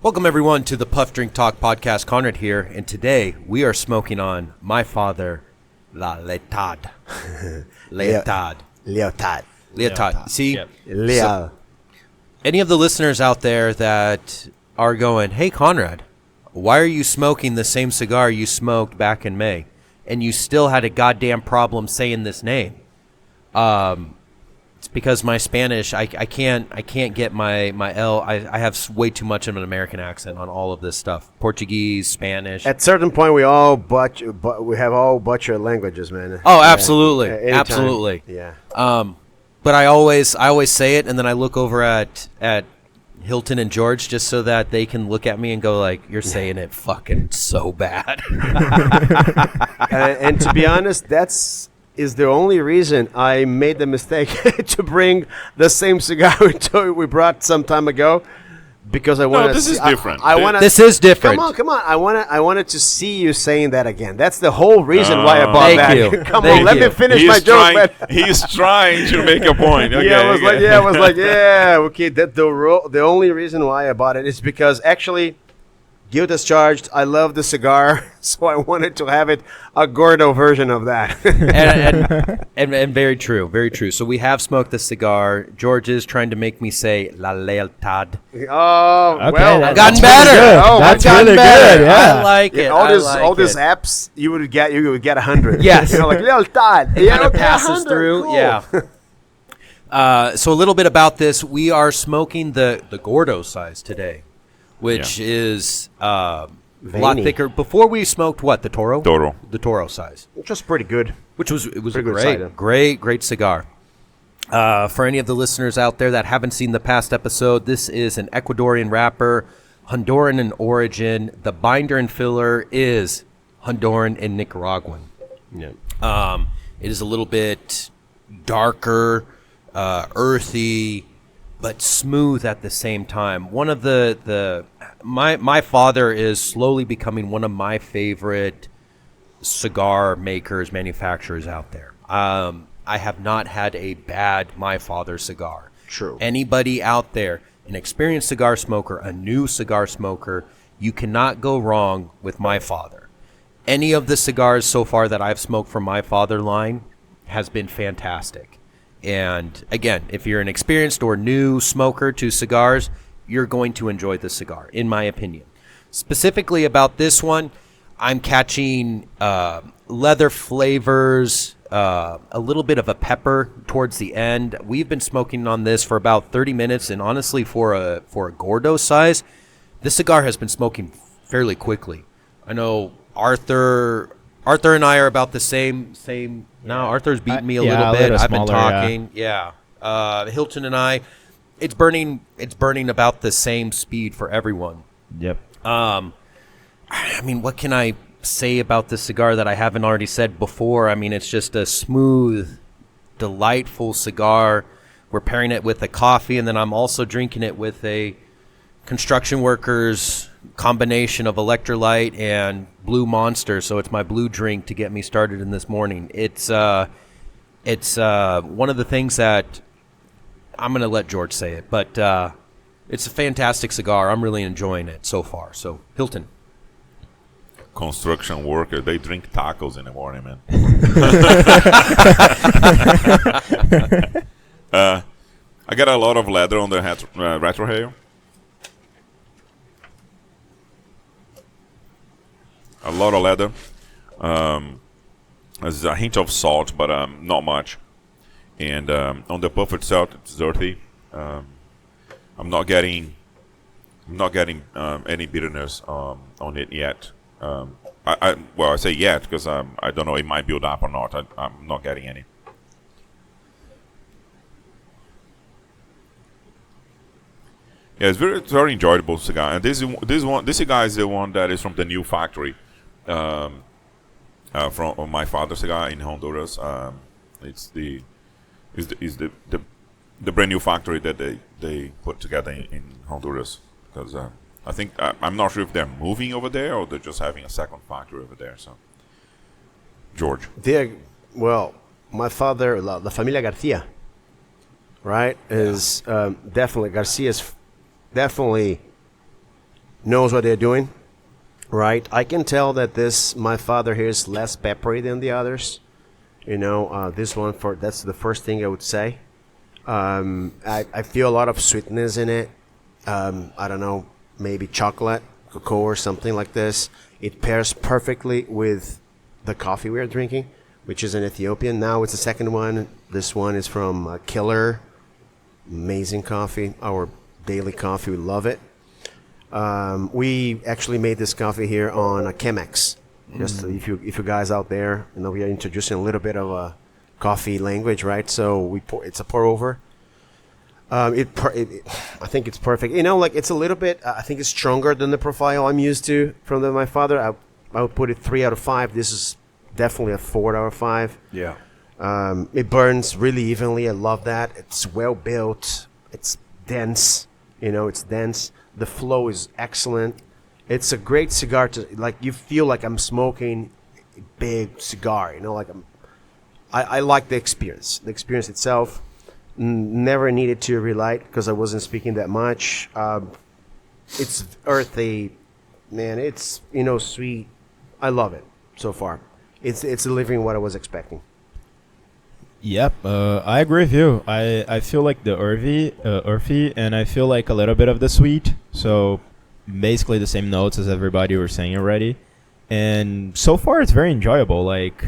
Welcome, everyone, to the Puff Drink Talk podcast. Konrad here, and today we are smoking on my father, La Lealtad. Lealtad. Lealtad. See? Yep. Leal. So, any of the listeners out there that are going, hey, Konrad, why are you smoking the same cigar you smoked back in May? And you still had a goddamn problem saying this name. It's because my Spanish, I can't get my L. I have way too much of an American accent on all of this stuff. Portuguese, Spanish. At certain point, we all we have all butchered languages, man. Oh, absolutely, anytime. absolutely. Yeah. But I always say it, and then I look over at Hilton and George just so that they can look at me and go like, "You're saying it fucking so bad." And to be honest, is the only reason I made the mistake to bring the same cigar we brought some time ago, because I wanted. No, this is different. This is different. Come on! I wanted to see you saying that again. That's the whole reason why I bought that. Thank you. Come Thank on, let me finish my joke, man. He's trying to make a point. Okay, I was like, okay. That the only reason why I bought it is because actually, guilt is charged. I love the cigar, so I wanted to have a Gordo version of that. and very true, very true. So we have smoked the cigar. George is trying to make me say La Lealtad. Oh, Okay, well, I've gotten better. Oh, That's gotten really better. good. Yeah. I like it. All these apps, you would get 100. Yes. Like Lealtad. It kind of passes through. Cool. Yeah. So a little bit about this. We are smoking the Gordo size today, which is a lot thicker. Before we smoked what? The Toro? Toro. The Toro size. Which was pretty good. Which was a Pretty good cider. great cigar. For any of the listeners out there that haven't seen the past episode, this is an Ecuadorian wrapper, Honduran in origin. The binder and filler is Honduran and Nicaraguan. Yeah. It is a little bit darker, earthy, but smooth at the same time. One of my father is slowly becoming one of my favorite cigar makers, manufacturers out there. I have not had a bad my father cigar. True. Anybody out there, an experienced cigar smoker, a new cigar smoker, you cannot go wrong with my father. Any of the cigars so far that I've smoked from my father line has been fantastic. And again, if you're an experienced or new smoker to cigars, you're going to enjoy the cigar, in my opinion. Specifically about this one, I'm catching leather flavors, a little bit of a pepper towards the end. We've been smoking on this for about 30 minutes, and honestly, for a Gordo size, this cigar has been smoking fairly quickly. I know Arthur and I are about the same. Now Arthur's beating me a little bit. I've been talking. Yeah. Hilton and I, it's burning about the same speed for everyone. Yep. I mean, what can I say about this cigar that I haven't already said before? I mean, it's just a smooth, delightful cigar. We're pairing it with a coffee, and then I'm also drinking it with a construction worker's combination of electrolyte and Blue Monster. So it's my blue drink to get me started in this morning. It's one of the things that I'm going to let George say it, but it's a fantastic cigar. I'm really enjoying it so far. So Hilton. Construction worker, they drink tacos in the morning, man. I got a lot of leather on the retrohale. A lot of leather. There's a hint of salt, but not much. And on the puff itself, it's earthy. I'm not getting any bitterness on it yet. I say yet because I don't know, it might build up or not. I'm not getting any. Yeah, it's very enjoyable cigar. And this cigar is the one that is from the new factory, from my father's cigar in Honduras. It's the brand new factory that they put together in Honduras. Because I think I'm not sure if they're moving over there or they're just having a second factory over there. So, George. My father, La Familia Garcia, right, is definitely Garcia's definitely knows what they're doing, right? I can tell that this my father here is less peppery than the others. This one that's the first thing I would say. I feel a lot of sweetness in it. I don't know, maybe chocolate, cocoa, or something like this. It pairs perfectly with the coffee we're drinking, which is an Ethiopian. Now it's the second one. This one is from Killer. Amazing coffee. Our daily coffee. We love it. We actually made this coffee here on a Chemex. Just if you guys out there, we are introducing a little bit of a coffee language, right? So it's a pour over. I think it's perfect. It's a little bit. I think it's stronger than the profile I'm used to from my father. I would put it 3 out of 5. This is definitely a 4 out of 5. Yeah. It burns really evenly. I love that. It's well built. It's dense. It's dense. The flow is excellent. It's a great cigar you feel like I'm smoking a big cigar. I like the experience. The experience itself. Never needed to relight because I wasn't speaking that much. It's earthy, man. It's sweet. I love it so far. It's delivering what I was expecting. Yep, I agree with you. I feel like the earthy, and I feel like a little bit of the sweet. So basically the same notes as everybody were saying already. And so far it's very enjoyable. Like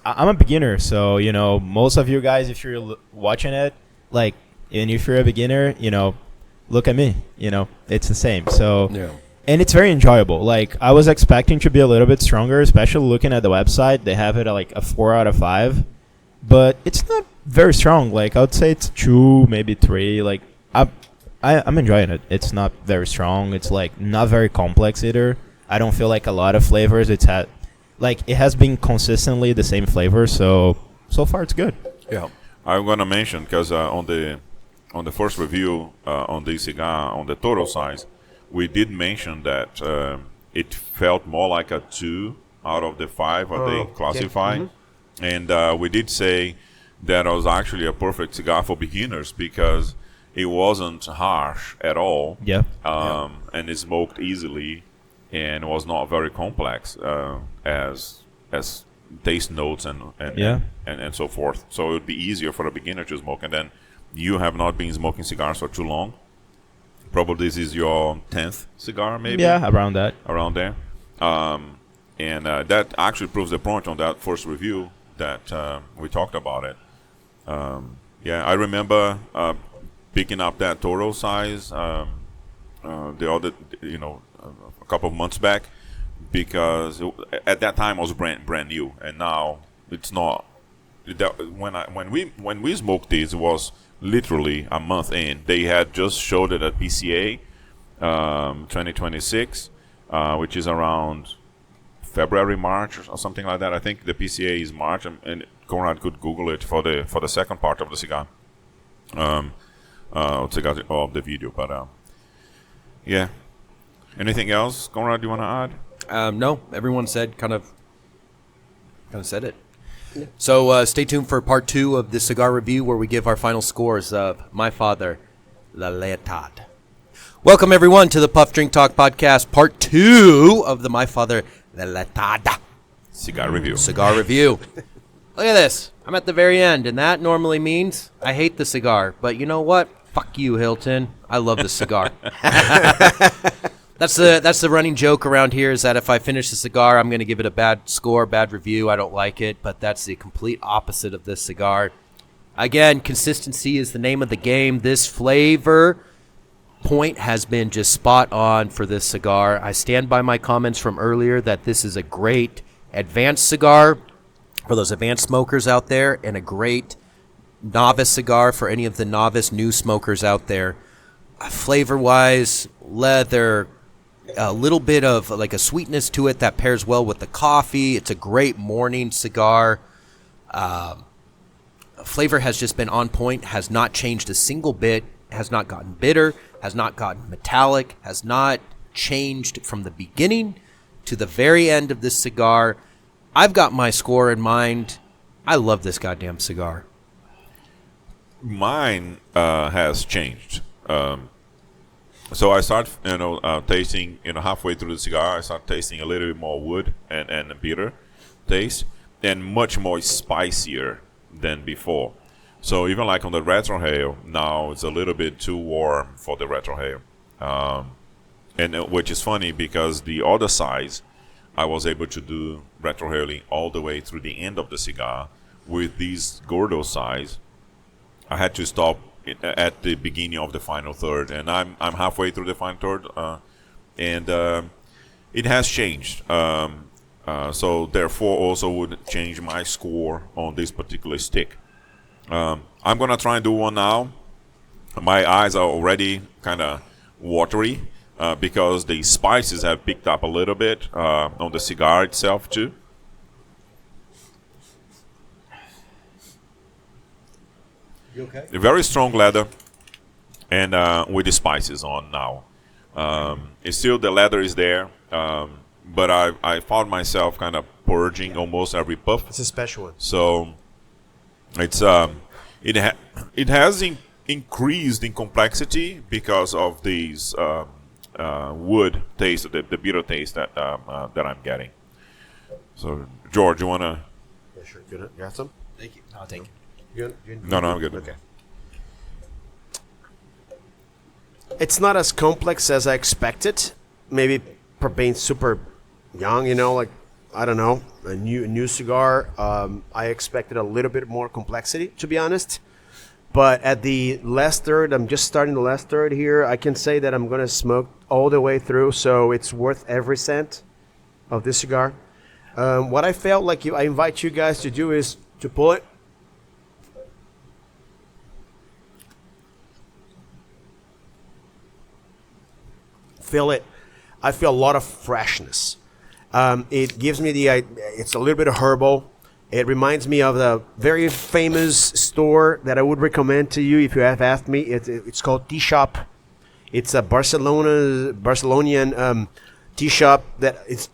I'm a beginner, so most of you guys, if you're watching it, and if you're a beginner, look at me. It's the same. So Yeah. And it's very enjoyable. Like I was expecting to be a little bit stronger, especially looking at the website. They have it at like a 4 out of 5. But it's not very strong. Like I would say it's 2, maybe 3. Like I'm enjoying it. It's not very strong. It's like not very complex either. I don't feel like a lot of flavors. It has been consistently the same flavor. So far it's good. Yeah. I'm gonna mention because on the first review on this cigar on the Toro size, we did mention that it felt more like a 2 out of the 5 what they classify. Okay. Mm-hmm. And we did say that it was actually a perfect cigar for beginners because it wasn't harsh at all. Yeah. And it smoked easily and was not very complex as taste notes and so forth. So it would be easier for a beginner to smoke. And then you have not been smoking cigars for too long. Probably this is your 10th cigar, maybe? Yeah, around that. Around there. And that actually proves the point on that first review that we talked about it. I remember picking up that Toro size the other, a couple of months back because at that time it was brand new, and now it's not. When we smoked this, it was literally a month in. They had just showed it at PCA 2026, which is around February, March, or something like that. I think the PCA is March, and Konrad could Google it for the second part of the cigar, cigar of the video. But yeah, anything else, Konrad? You want to add? No, everyone said kind of said it. Yeah. So stay tuned for part 2 of the cigar review where we give our final scores of My Father, La Lealtad. Welcome everyone to the Puff Drink Talk podcast, part 2 of the My Father, La Lealtad cigar review. Cigar review. Look at this. I'm at the very end, and that normally means I hate the cigar. But you know what? Fuck you, Hilton. I love the cigar. That's the running joke around here is that if I finish the cigar, I'm going to give it a bad score, bad review. I don't like it, but that's the complete opposite of this cigar. Again, consistency is the name of the game. This flavor point has been just spot on for this cigar. I stand by my comments from earlier that this is a great advanced cigar for those advanced smokers out there and a great novice cigar for any of the novice new smokers out there. Flavor-wise, leather, a little bit of like a sweetness to it that pairs well with the coffee. It's a great morning cigar. Flavor has just been on point, has not changed a single bit, has not gotten bitter, has not gotten metallic, has not changed from the beginning to the very end of this cigar. I've got my score in mind. I love this goddamn cigar. Mine has changed. So I start, tasting, halfway through the cigar, I start tasting a little bit more wood and a bitter taste, and much more spicier than before. So even like on the retrohale, now it's a little bit too warm for the retrohale. And which is funny because the other size, I was able to do retrohaling all the way through the end of the cigar. With these Gordo size, I had to stop at the beginning of the final third, and I'm halfway through the final third, and it has changed. So therefore, also would change my score on this particular stick. I'm gonna try and do one now. My eyes are already kind of watery because the spices have picked up a little bit on the cigar itself too. You okay? A very strong leather, and with the spices on now. It's still the leather is there, but I found myself kind of purging almost every puff. It's a special one. So it's it has increased in complexity because of these wood taste, the bitter taste that I'm getting. So George, you wanna? Yeah, sure. You got some? Thank you. I'll take it. No, I'm good. Okay. It's not as complex as I expected. Maybe for being super young, like I don't know, a new cigar. I expected a little bit more complexity, to be honest. But at the last third, I'm just starting the last third here. I can say that I'm gonna smoke all the way through, so it's worth every cent of this cigar. What I felt like I invite you guys to do is to pull it. Feel it. I feel a lot of freshness. It gives me it's a little bit of herbal. It reminds me of the very famous store that I would recommend to you if you have asked me. It's called Tea Shop. It's a Barcelonian tea shop that it's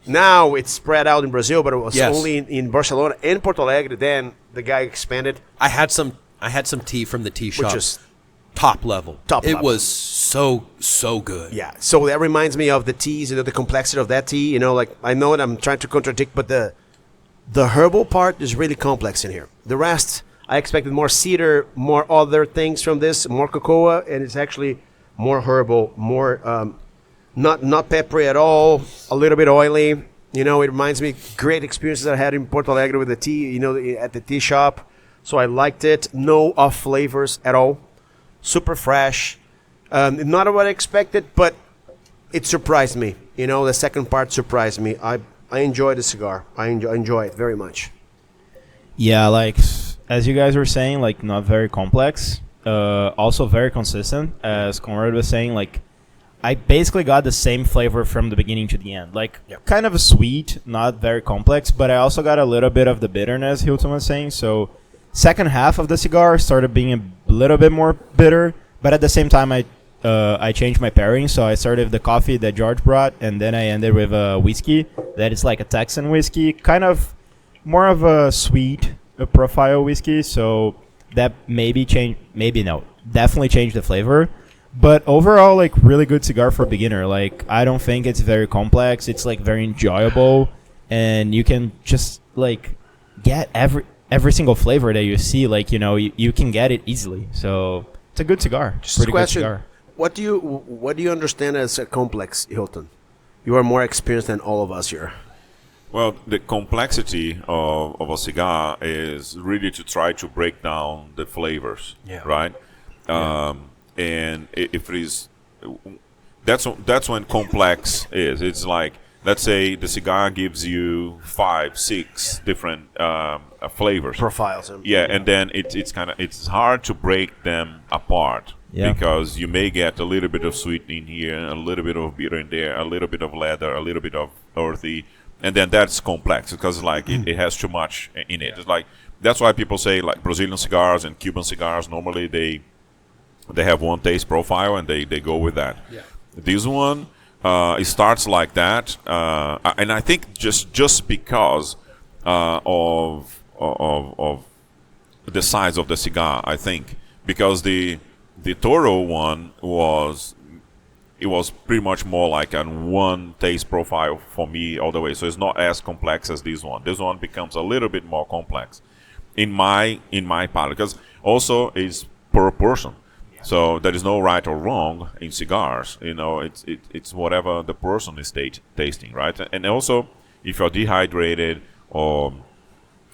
now it's spread out in Brazil, but it was only in Barcelona and Porto Alegre. Then the guy expanded. I had some tea from the tea shop. Which is top level. It was so good. Yeah. So that reminds me of the teas, the complexity of that tea. Like I know that I'm trying to contradict, but the herbal part is really complex in here. The rest, I expected more cedar, more other things from this, more cocoa, and it's actually more herbal, more not peppery at all, a little bit oily. It reminds me great experiences I had in Porto Alegre with the tea, at the tea shop. So I liked it. No off flavors at all. Super fresh. Not what I expected, but it surprised me. The second part surprised me. I enjoy the cigar. I enjoy it very much. Yeah, like as you guys were saying, like not very complex. Also very consistent. As Konrad was saying, like I basically got the same flavor from the beginning to the end. Like kind of a sweet, not very complex, but I also got a little bit of the bitterness Hilton was saying. So second half of the cigar started being a little bit more bitter, but at the same time I changed my pairing. So I started with the coffee that George brought, and then I ended with a whiskey that is like a Texan whiskey, kind of more of a sweet profile whiskey. So that definitely changed the flavor. But overall, like really good cigar for a beginner. Like I don't think it's very complex. It's like very enjoyable, and you can just like get every single flavor that you see. Like you can get it easily. So it's a good cigar. Just a question. Good cigar. What do you understand as a complex, Hilton? You are more experienced than all of us here. Well, the complexity of a cigar is really to try to break down the flavors, right? And if it is, that's when complex is. It's like, let's say the cigar gives you 5-6 different flavors, profiles. And then it's hard to break them apart. Yeah. Because you may get a little bit of sweet in here, a little bit of bitter in there, a little bit of leather, a little bit of earthy, and then that's complex because like it has too much in it. It's like that's why people say like Brazilian cigars and Cuban cigars normally they have one taste profile and they go with that. Yeah. This one it starts like that, and I think just because of the size of the cigar, I think because the Toro one was it was pretty much more like a one taste profile for me all the way. So it's not as complex as this one. This one becomes a little bit more complex in my palate, because also it's per person. So there is no right or wrong in cigars. It's whatever the person is tasting, right? And also, if you're dehydrated or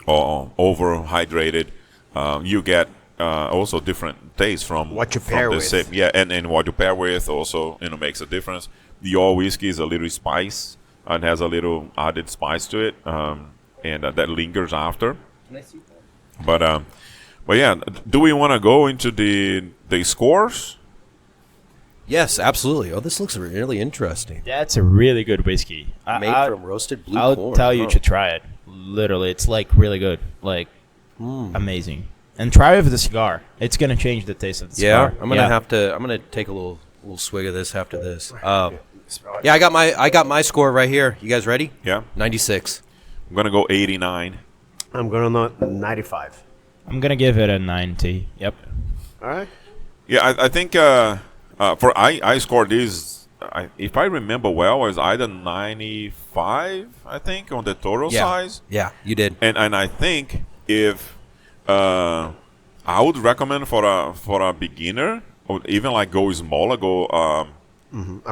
overhydrated, you get also different tastes from What you from pair the with. same, and what you pair with also makes a difference. Your whiskey is a little spice and has a little added spice to it, and that lingers after. Can I see that? But yeah, do we want to go into the scores? Yes, absolutely. Oh, this looks really interesting. That's a really good whiskey. Made from roasted blue I'll corn. tell you Oh. to try it. Literally, it's like really good, like amazing. And try with the cigar. It's gonna change the taste of the Yeah, cigar. I'm gonna take a little swig of this after this. Yeah, I got my score right here. You guys ready? Yeah, 96. I'm gonna go 89. I'm going to 95. I'm gonna give it a 90. Yep. All right. Yeah, I think I scored this. If I remember well, it was either 95. I think on the Toro size. Yeah, you did. And I think if I would recommend for a beginner, or even like go smaller, go A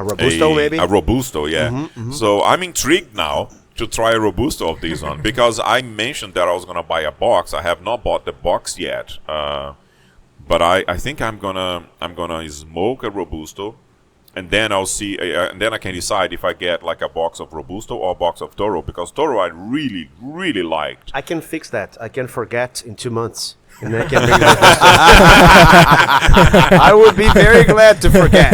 Robusto, maybe? a Robusto, yeah. So I'm intrigued now to try a Robusto of this one, because I mentioned that I was gonna buy a box. I have not bought the box yet, but I think I'm gonna smoke a Robusto, and then I'll see, and then I can decide if I get like a box of Robusto or a box of Toro, because Toro I really liked. I can fix that. I can forget in 2 months. And I can bring I would be very glad to forget.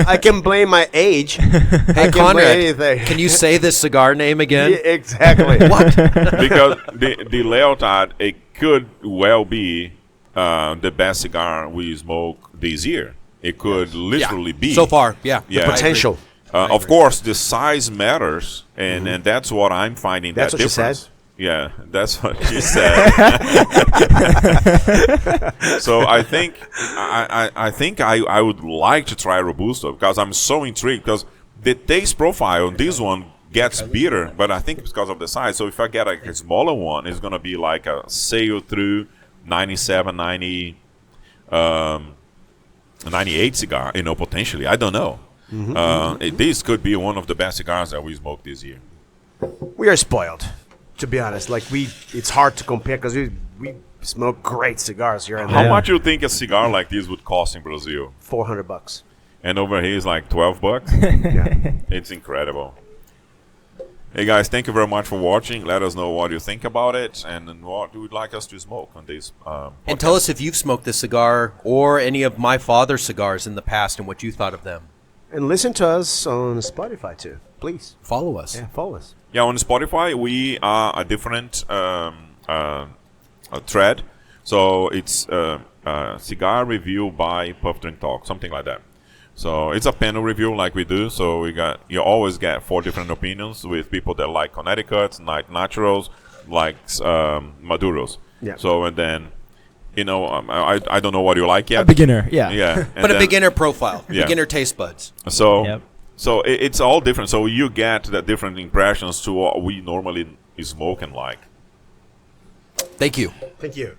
I can blame my age. Hey, I can Konrad, blame anything. can you say this cigar name again? Yeah, exactly. What? Because the Lealtad, it could well be the best cigar we smoke this year. It could literally be. So far, yeah. Yeah. I agree. Potential. Of course, the size matters, and that's what I'm finding. That's that what she difference. said? Yeah, that's what she said. So I think I would like to try Robusto, because I'm so intrigued, because the taste profile on this one gets bitter, but I think it's because of the size. So if I get a smaller one, it's gonna be like a sail through 97, 90, 98 cigar, potentially. I don't know. This could be one of the best cigars that we smoked this year. We are spoiled, to be honest. It's hard to compare because we smoke great cigars here and How there. much you think a cigar like this would cost in Brazil? $400. And over here is like $12. Yeah. It's incredible. Hey guys, thank you very much for watching. Let us know what you think about it, and what you would like us to smoke on this. And tell us if you've smoked this cigar or any of my father's cigars in the past and what you thought of them. And listen to us on Spotify too, please. Follow us. Yeah, follow us. Yeah, on Spotify we are a different thread. So it's cigar review by Puff Drink Talk, something like that. So it's a panel review like we do. So you always get 4 different opinions with people that like Connecticut's, like naturals, like Maduros. Yeah. So and then, I don't know what you like yet. A beginner, yeah. Yeah. and But a then- beginner profile, Yeah. beginner taste buds. So Yep. so it's all different. So you get the different impressions to what we normally smoke and like. Thank you. Thank you.